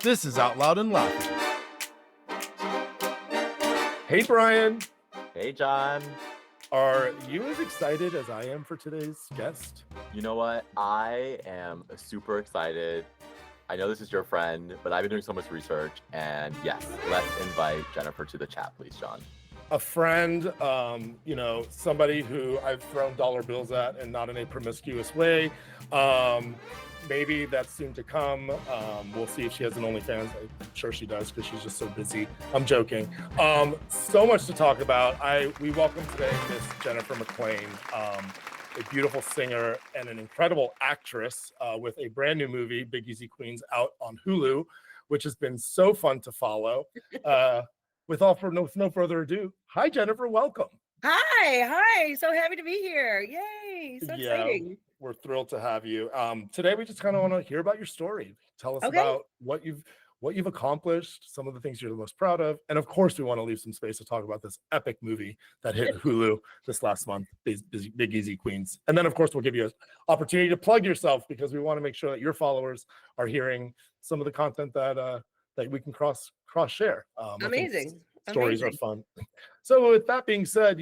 This is Out Loud and Laughing. Hey, Bryan. Hey, Jon. Are you as excited as I am for today's guest? You know what? I am super excited. I know this is your friend, but I've been doing so much research. And yes, let's invite Jennifer to the chat, please, Jon. A friend, somebody who I've thrown dollar bills at and not in a promiscuous way. Maybe that's soon to come. We'll see if she has an OnlyFans. I'm sure she does because she's just so busy. I'm joking. So much to talk about. We welcome today Miss Jennifer McClain, a beautiful singer and an incredible actress with a brand new movie, Big Easy Queens, out on Hulu, which has been so fun to follow. With no further ado, hi Jennifer, welcome. Hi, so happy to be here. Yay, so exciting. We're thrilled to have you. Today we just kind of want to hear about your story. Tell us about what you've accomplished, some of the things you're the most proud of, and of course we want to leave some space to talk about this epic movie that hit Hulu this last month, Big Easy Queens. And then of course we'll give you an opportunity to plug yourself because we want to make sure that your followers are hearing some of the content that we can cross share. Amazing. Stories are fun. So with that being said,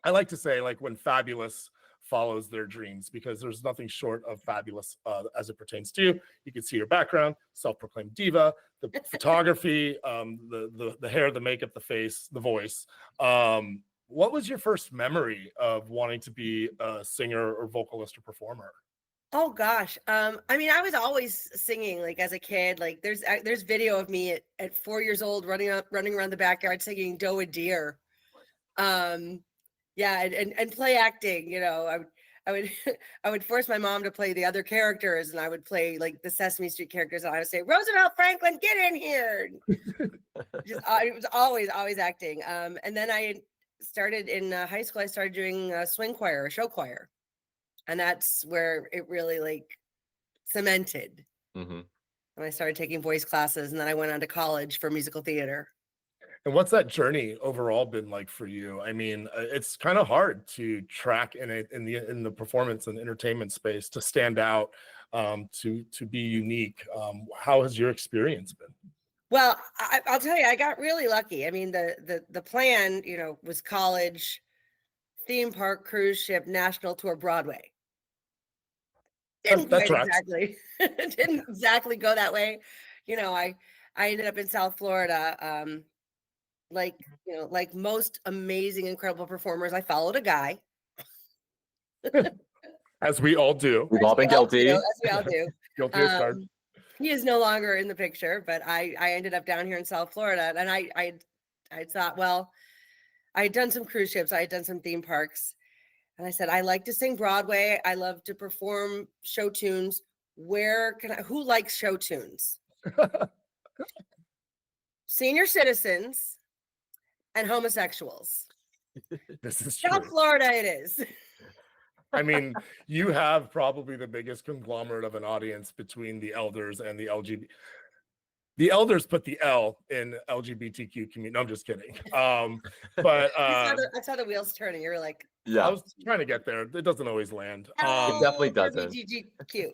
I like to say like when fabulous follows their dreams, because there's nothing short of fabulous as it pertains to you. You can see your background, self-proclaimed diva, the photography, the hair, the makeup, the face, the voice. What was your first memory of wanting to be a singer or vocalist or performer? Oh gosh. I was always singing like as a kid. Like there's video of me at 4 years old running around the backyard singing Doe a Deer. And play acting, I would force my mom to play the other characters and I would play like the Sesame Street characters and I would say, Roosevelt Franklin, get in here. It was always acting. And then I started in high school, I started doing a swing choir, a show choir. And that's where it really like cemented. Mm-hmm. And I started taking voice classes and then I went on to college for musical theater. And what's that journey overall been like for you? I mean, it's kind of hard to track in the performance and entertainment space to stand out, to be unique. How has your experience been? Well, I'll tell you, I got really lucky. I mean, the plan, was college, theme park, cruise ship, national tour, Broadway. Didn't exactly go that way. I ended up in South Florida. Like most amazing, incredible performers, I followed a guy. As we all do. We've all been guilty. As we all do. Guilty as charged. He is no longer in the picture, but I ended up down here in South Florida, and I thought, well, I had done some cruise ships, I had done some theme parks, and I said, I like to sing Broadway. I love to perform show tunes. Who likes show tunes? Senior citizens and homosexuals. This is true. South Florida it is. I mean, you have probably the biggest conglomerate of an audience between the elders and the LGBT. The elders put the L in LGBTQ community. No, I'm just kidding. But I saw the wheels turning. You're like, yeah, I was trying to get there. It doesn't always land. It definitely doesn't. LGBTQ.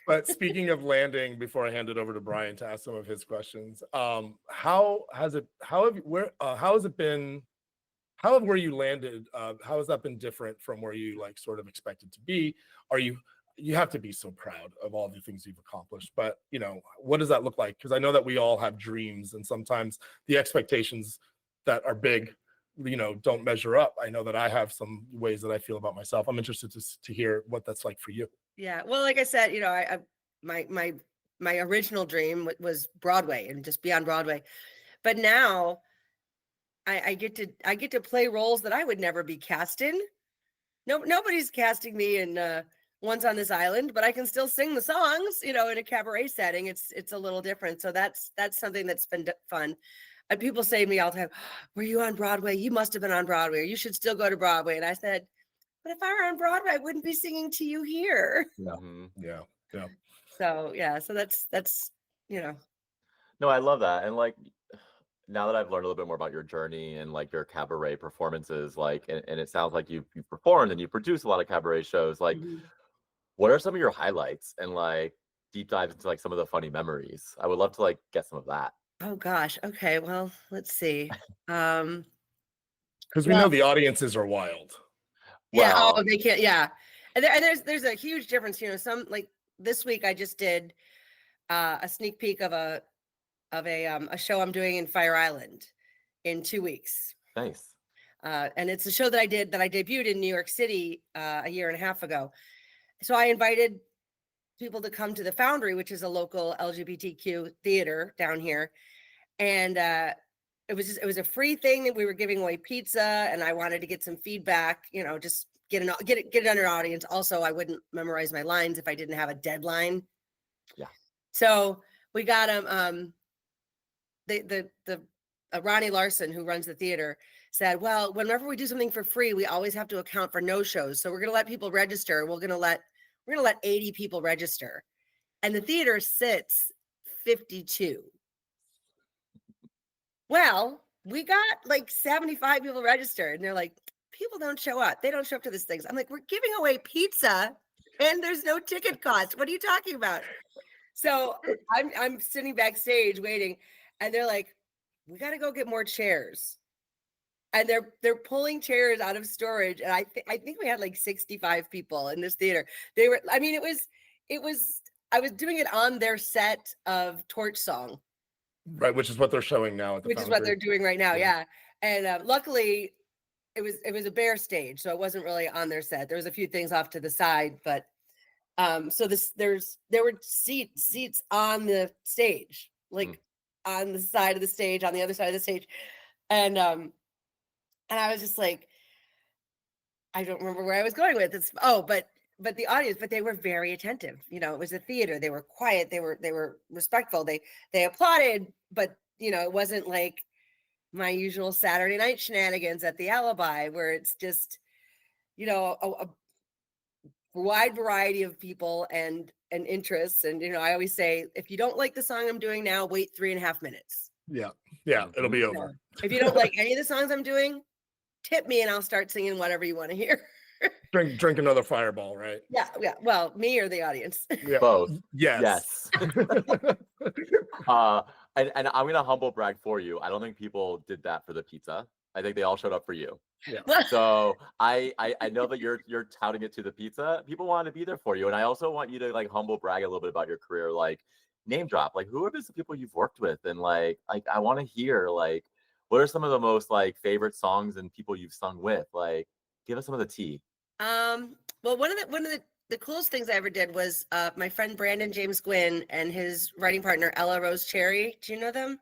But speaking of landing, before I hand it over to Bryan to ask some of his questions, how has where you landed, how has that been different from where you like sort of expected to be? You have to be so proud of all the things you've accomplished, but what does that look like? Because I know that we all have dreams and sometimes the expectations that are big, don't measure up. I know that I have some ways that I feel about myself. I'm interested to hear what that's like for you. Yeah, well, like I said, my original dream was Broadway and just be on Broadway, but now I get to play roles that I would never be cast in. Nobody's casting me in Once on This Island, but I can still sing the songs. In a cabaret setting, it's a little different. So that's something that's been fun. And people say to me all the time, "Were you on Broadway? You must have been on Broadway, or you should still go to Broadway." And I said, but if I were on Broadway, I wouldn't be singing to you here. Yeah. So that's No, I love that. And like, now that I've learned a little bit more about your journey and like your cabaret performances, like, and it sounds like you've performed and you produce a lot of cabaret shows. Like, what are some of your highlights? And like, deep dive into like some of the funny memories. I would love to like get some of that. Oh gosh. Okay. Well, let's see. Um, Because we know well, the audiences are wild. yeah. Oh, Well, they can't. Yeah. And there's a huge difference. You know, some like this week I just did a sneak peek of a show I'm doing in Fire Island in 2 weeks. nice. And it's a show that I debuted in New York City a year and a half ago. So I invited people to come to the Foundry, which is a local LGBTQ theater down here. And it was a free thing that we were giving away pizza, and I wanted to get some feedback, you know, just get it under audience. Also, I wouldn't memorize my lines if I didn't have a deadline. Yeah. So we got the Ronnie Larson, who runs the theater, said, well, whenever we do something for free, we always have to account for no shows. So we're going to let people register. We're going to let 80 people register. And the theater sits 52. Well, we got like 75 people registered, and they're like, people don't show up. They don't show up to these things. I'm like, we're giving away pizza and there's no ticket cost. What are you talking about? So I'm sitting backstage waiting, and they're like, we got to go get more chairs. And they're pulling chairs out of storage. And I think we had like 65 people in this theater. They were, I mean, it was, I was doing it on their set of Torch Song. Right, which is what they're showing now at the Which is what Foundry. they're doing right now, yeah. And luckily, it was a bare stage, so it wasn't really on their set. There was a few things off to the side, but so there were seats on the stage, like on the side of the stage, on the other side of the stage, and I was just like, I don't remember where I was going with this. Oh, but the audience, but they were very attentive. You know, it was a theater. They were quiet. They were respectful. They applauded, but you know, it wasn't like my usual Saturday night shenanigans at the Alibi, where it's just, you know, a wide variety of people and interests. And you know, I always say, if you don't like the song I'm doing now, wait 3.5 minutes. Yeah, it'll be over. If you don't like any of the songs I'm doing, tip me and I'll start singing whatever you want to hear. Drink another Fireball, right? Yeah. Well, me or the audience. Yeah. Both. Yes. And I'm gonna humble brag for you. I don't think people did that for the pizza. I think they all showed up for you. Yeah. So I know that you're touting it to the pizza. People want to be there for you, and I also want you to like humble brag a little bit about your career, like name drop, like who are the people you've worked with, and like I want to hear like what are some of the most like favorite songs and people you've sung with. Like, give us some of the tea. Well, one of the coolest things I ever did was my friend Brandon James Gwynn and his writing partner Ella Rose Cherry. Do you know them?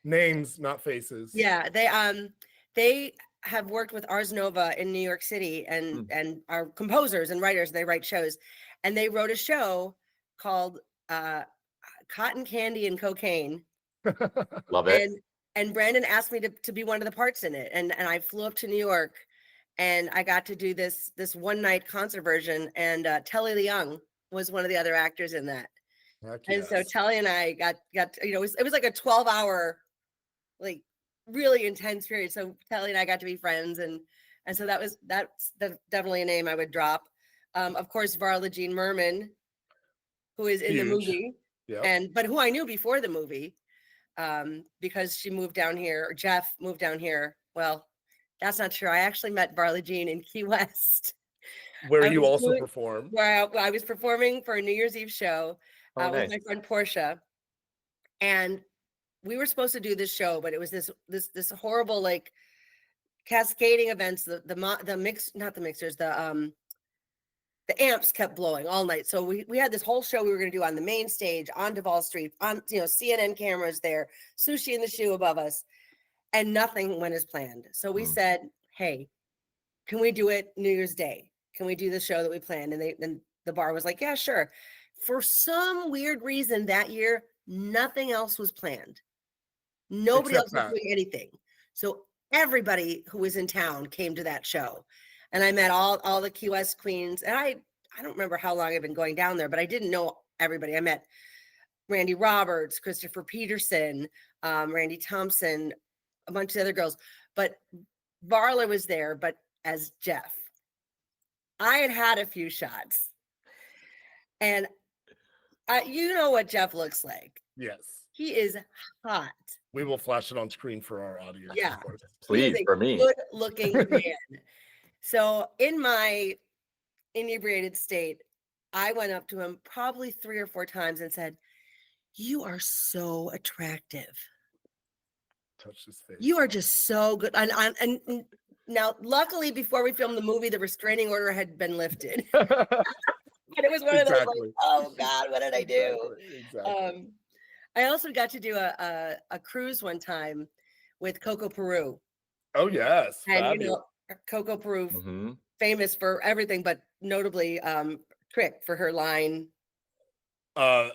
Names, not faces. Yeah, they have worked with Ars Nova in New York City and are composers and writers. They write shows, and they wrote a show called Cotton Candy and Cocaine. Love it. And Brandon asked me to be one of the parts in it, and I flew up to New York. And I got to do this one night concert version, and Telly Leung was one of the other actors in that. Heck And so yes. Telly and I got you know, it was like a 12-hour, like really intense period. So Telly and I got to be friends, and so that's definitely a name I would drop. Of course, Varla Jean Merman, who is in the movie, but who I knew before the movie, because she moved down here, or Jeff moved down here. Well, that's not true. I actually met Varla Jean in Key West, where you also performed. Where I was performing for a New Year's Eve show with my friend Portia, and we were supposed to do this show, but it was this horrible like cascading events. The amps kept blowing all night. So we had this whole show we were going to do on the main stage on Duval Street, on, you know, CNN cameras there, Sushi in the Shoe above us. And nothing went as planned. So we said, hey, can we do it New Year's Day? Can we do the show that we planned? And the bar was like, yeah, sure. For some weird reason that year, nothing else was planned. Nobody else was doing anything. So everybody who was in town came to that show. And I met all the Key West queens. And I don't remember how long I've been going down there, but I didn't know everybody. I met Randy Roberts, Christopher Peterson, Randy Thompson, a bunch of other girls, but Varla was there, but as Jeff. I had a few shots, and You know what Jeff looks like. Yes. He is hot. We will flash it on screen for our audience. Yeah. Of course. Please, for me. Good-looking man. So in my inebriated state, I went up to him probably 3 or 4 times and said, "You are so attractive. Touch his face. You are just so good." And now, luckily, before we filmed the movie, the restraining order had been lifted. But it was one of those like, oh God, what did I do? Exactly. I also got to do a cruise one time with Coco Peru. Oh yes. And fabulous. you know, Coco Peru, Mhm. famous for everything, but notably Trick for her line. Have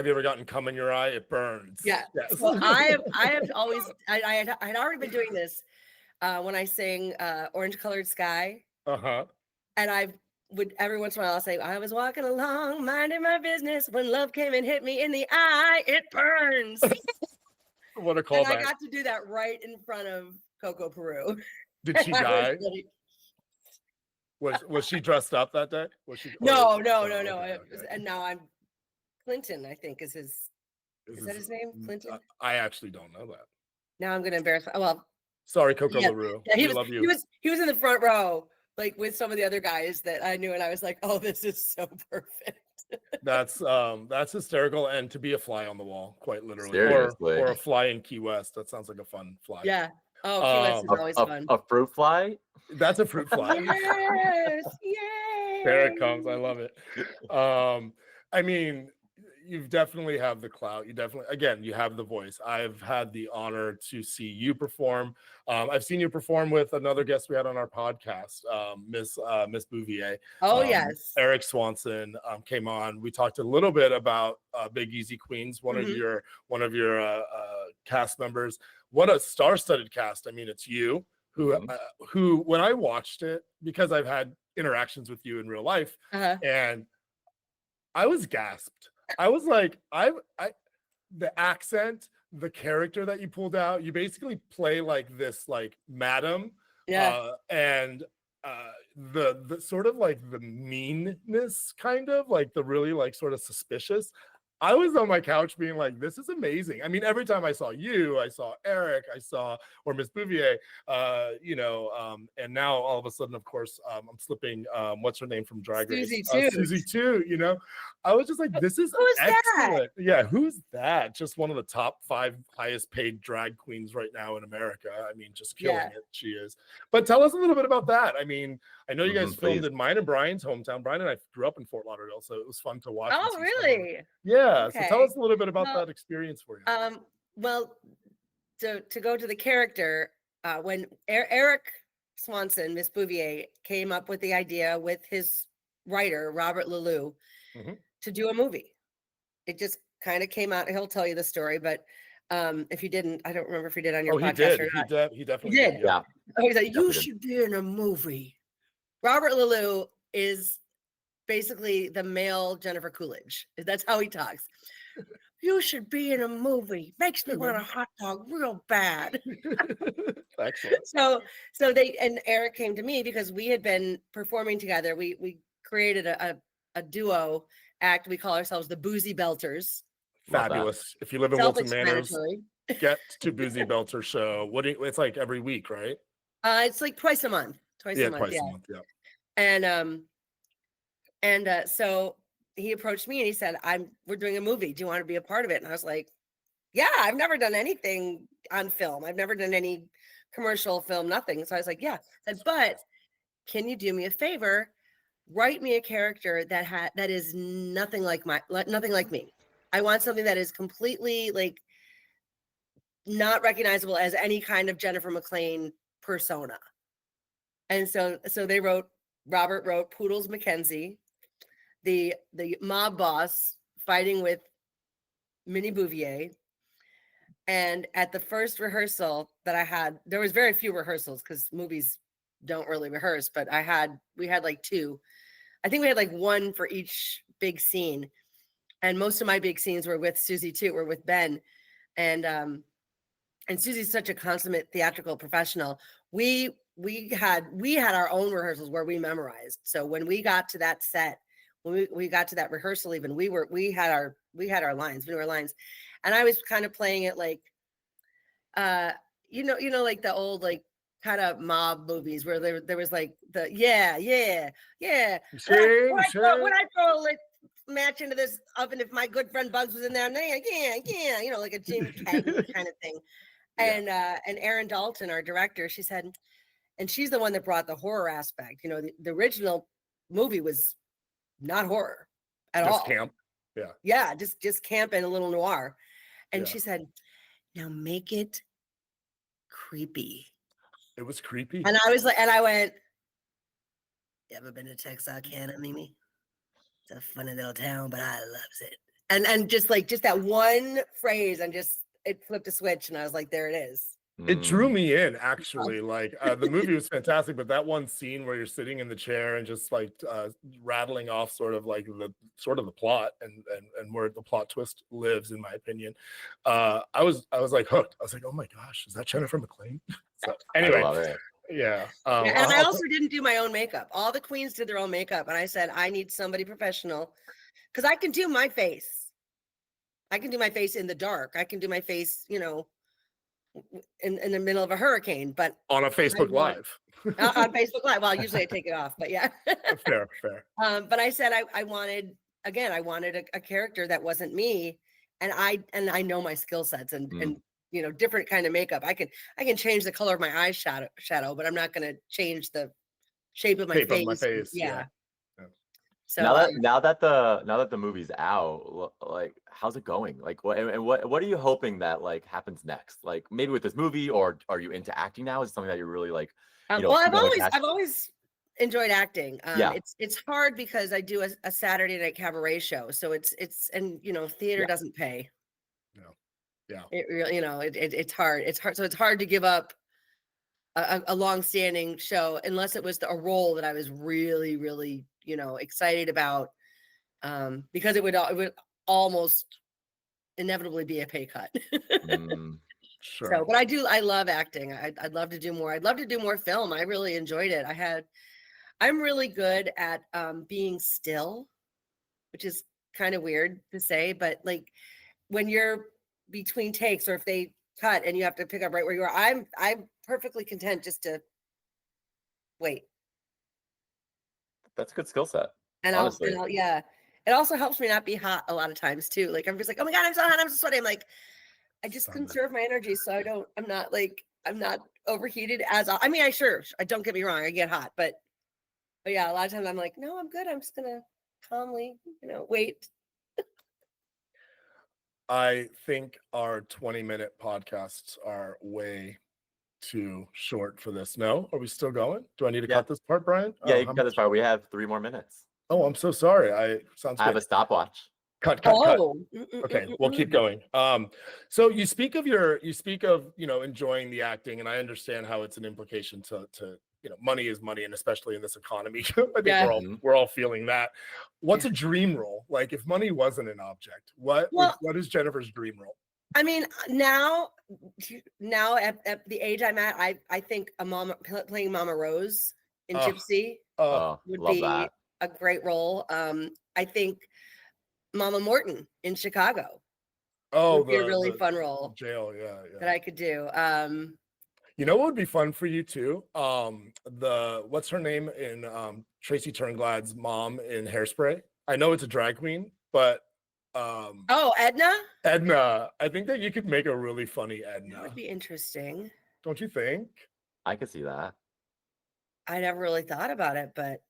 you ever gotten cum in your eye? It burns. Yeah. Yes. So I have always I had already been doing this when I sang Orange Colored Sky. Uh-huh. And I would every once in a while I'll say, "I was walking along, minding my business, when love came and hit me in the eye, it burns." What a And callback. I got to do that right in front of Coco Peru. Did she die? Was she dressed up that day? Was she? No. Okay. And now I'm Clinton, I think is that his name? Clinton? I actually don't know that. Now I'm gonna embarrass. Well, Sorry, Coco yeah, LaRue. yeah, We love you. he was in the front row, like with some of the other guys that I knew, and I was like, "Oh, this is so perfect." That's hysterical, and to be a fly on the wall, quite literally, Seriously. or a fly in Key West. That sounds like a fun fly. Yeah. Oh, Key West is always fun. A fruit fly? That's a fruit fly. Yes, yay! There it comes. I love it. I mean, you definitely have the clout. You have the voice. I've had the honor to see you perform. I've seen you perform with another guest we had on our podcast, Miss Bouvier. Oh yes. Eric Swanson came on. We talked a little bit about Big Easy Queens, one of your cast members. What a star-studded cast. I mean, it's you who when I watched it, because I've had interactions with you in real life, and I was gasped. I was like, the accent, the character that you pulled out, you basically play like this, like madam, and the sort of like the meanness, kind of like the really like sort of suspicious. I was on my couch being like, this is amazing. I mean, every time I saw you, I saw Eric, or Miss Bouvier, and now all of a sudden, of course, I'm slipping, what's her name from Drag Race? Susie too, I was just like, this is excellent. That? Yeah, who's that? Just one of the top 5 highest paid drag queens right now in America. I mean, just killing it. She is. But tell us a little bit about that. I mean, I know you guys filmed in mine and Brian's hometown. Brian and I grew up in Fort Lauderdale, so it was fun to watch. Oh, really? Yeah. So tell us a little bit about that experience for you. Well, to go to the character, when Eric Swanson, Miss Bouvier, came up with the idea with his writer, Robert Lalou, to do a movie. It just kind of came out. He'll tell you the story, but if you didn't, I don't remember if you did on your podcast or not. He definitely did. Yeah. Oh, he's like, you should be in a movie. Robert Lalou is basically the male Jennifer Coolidge. That's how he talks. You should be in a movie. Makes me want a hot dog real bad. Excellent. So Eric came to me because we had been performing together. We created a duo act. We call ourselves the Boozy Belters. Fabulous. If you live in Wilton Manors, get to Boozy Belter show. It's like every week, right? It's like twice a month. Twice a month. And so he approached me and he said, we're doing a movie. Do you want to be a part of it? And I was like, yeah, I've never done anything on film. I've never done any commercial film, nothing. So I was like, yeah. I said, but can you do me a favor? Write me a character that is nothing like me. I want something that is completely like not recognizable as any kind of Jennifer McClain persona. And so Robert wrote Poodles Mackenzie, the mob boss fighting with Minnie Bouvier. And at the first rehearsal that I had, there was very few rehearsals because movies don't really rehearse, but we had like 2. I think we had like 1 for each big scene. And most of my big scenes were with Susie too, were with Ben. And Susie's such a consummate theatrical professional. We had our own rehearsals where we memorized. So when we got to that set, when we got to that rehearsal, even we had our lines, we knew our lines, and I was kind of playing it like, like the old like kind of mob movies where there was like the yeah. When I throw a lit match into this oven, if my good friend Bugs was in there, yeah, like a Jim Cagney kind of thing. And Erin Dalton, our director, she said, and she's the one that brought the horror aspect. The original movie was not horror at all. Just camp. Yeah, just camp and a little noir. And she said, now make it creepy. It was creepy. And I was like, and I went, you ever been to Texarkana, Mimi? It's a funny little town, but I loves it. And just that one phrase, and just it flipped a switch, and I was like, there it is. It drew me in, actually. Like the movie was fantastic, but that one scene where you're sitting in the chair and just like rattling off sort of the plot and where the plot twist lives, in my opinion. I was like hooked. I was like, oh my gosh, is that Jennifer McClain? So anyway, I love it. yeah. And I also didn't do my own makeup. All the queens did their own makeup, and I said I need somebody professional because I can do my face. I can do my face in the dark. I can do my face, in the middle of a hurricane, but on a Facebook Live. On Facebook Live. Well, usually I take it off, but yeah. Fair. But I said I wanted a character that wasn't me, and I know my skill sets and different kind of makeup. I can change the color of my eyeshadow, but I'm not going to change the shape of my face. Yeah. So now that the movie's out, like, how's it going? Like, what are you hoping that like happens next? Like, maybe with this movie, or are you into acting now? Is it something that you're really like? Well, I've always enjoyed acting. It's hard because I do a Saturday night cabaret show, so it's theater doesn't pay. No. Yeah. It really, it's hard. It's hard. So it's hard to give up a long-standing show unless it was a role that I was really, really, excited about, because it would almost inevitably be a pay cut. Sure. So, but I love acting. I'd love to do more. I'd love to do more film. I really enjoyed it. I'm really good at being still, which is kind of weird to say, but like when you're between takes, or if they cut and you have to pick up right where you are, I'm perfectly content just to wait. That's a good skill set. And I'll it also helps me not be hot a lot of times too. Like I'm just like, oh my God, I'm so hot, I'm so sweaty. I'm like, I just conserve my energy so I'm not overheated I don't get me wrong, I get hot, but yeah, a lot of times I'm like, no, I'm good. I'm just gonna calmly, wait. I think our 20-minute podcasts are way too short for this. No? Are we still going? Do I need to cut this part, Brian? Yeah, you can cut this part. We have 3 more minutes. Oh, I'm so sorry. I have a stopwatch. Cut. Okay, we'll keep going. So you speak of enjoying the acting, and I understand how it's an implication to money is money, and especially in this economy. I think we're all feeling that. What's a dream role? Like, if money wasn't an object, what is Jennifer's dream role? I mean, now at the age I'm at, I think playing Mama Rose in Gypsy would be a great role. I think Mama Morton in Chicago would be a really fun role. Jail, that I could do. What would be fun for you too? What's her name in Tracy Turnglad's mom in Hairspray? I know it's a drag queen, but Edna? Edna. I think that you could make a really funny Edna. That would be interesting. Don't you think? I could see that. I never really thought about it, but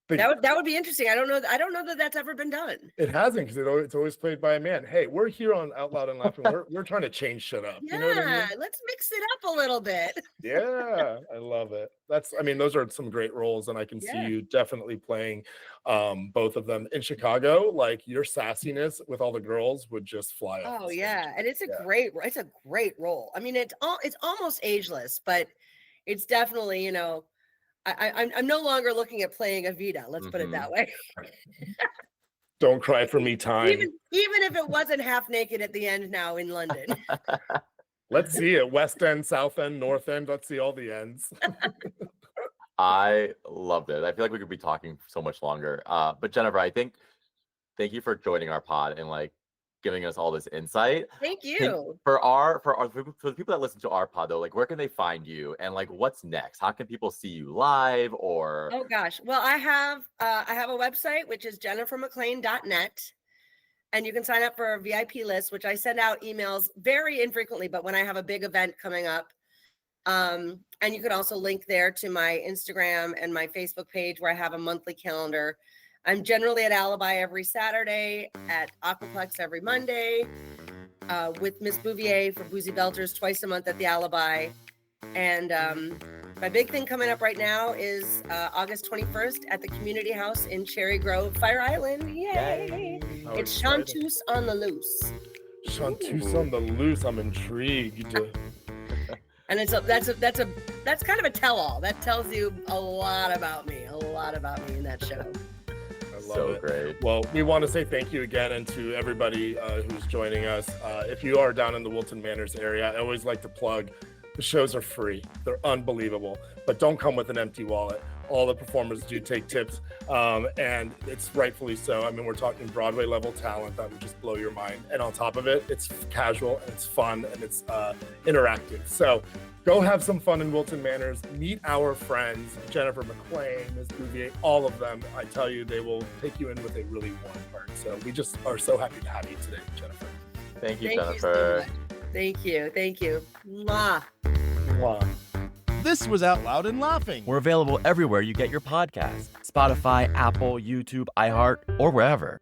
that would be interesting. I don't know that that's ever been done. It hasn't, because it's always played by a man. Hey, we're here on Out Loud and Laughing. We're trying to change shit up. Yeah, you know what I mean? Let's mix it up a little bit. Yeah, I love it. Those are some great roles, and I can see you definitely playing both of them in Chicago. Like, your sassiness with all the girls would just fly off. Oh yeah, and it's a great role. I mean, it's almost ageless, but it's definitely, I'm no longer looking at playing Evita. Let's put it that way. Don't cry for me, time. Even if it wasn't half naked at the end now in London. Let's see it. West End, South End, North End. Let's see all the ends. I loved it. I feel like we could be talking so much longer. But Jennifer, I think thank you for joining our pod and like giving us all this insight. Thank Can, you. for the people that listen to our pod though, like where can they find you and like what's next? How can people see you live or Oh gosh. Well, I have a website which is jennifermcclain.net. And you can sign up for a VIP list, which I send out emails very infrequently, but when I have a big event coming up. And you can also link there to my Instagram and my Facebook page where I have a monthly calendar. I'm generally at Alibi every Saturday, at Aquaplex every Monday, with Miss Bouvier for Boozy Belters twice a month at the Alibi. And my big thing coming up right now is August 21st at the Community House in Cherry Grove, Fire Island. Yay! How It's exciting. Chanteuse on the Loose. Chanteuse on the Loose. I'm intrigued. And that's kind of a tell-all. That tells you a lot about me in that show. I love so it. great? Well, we want to say thank you again and to everybody who's joining us. If you are down in the Wilton Manors area, I always like to plug the shows are free. They're unbelievable, but don't come with an empty wallet. All the performers do take tips, and it's rightfully so. I mean, we're talking Broadway level talent that would just blow your mind. And on top of it, it's casual and it's fun and it's interactive. So go have some fun in Wilton Manors. Meet our friends, Jennifer McClain, Ms. Bouvier, all of them. I tell you, they will take you in with a really warm heart. So we just are so happy to have you today, Jennifer. Thank you, Thank Jennifer. you so much. Thank you. Mwah. Wow. This was Out Loud and Laughing. We're available everywhere you get your podcasts: Spotify, Apple, YouTube, iHeart, or wherever.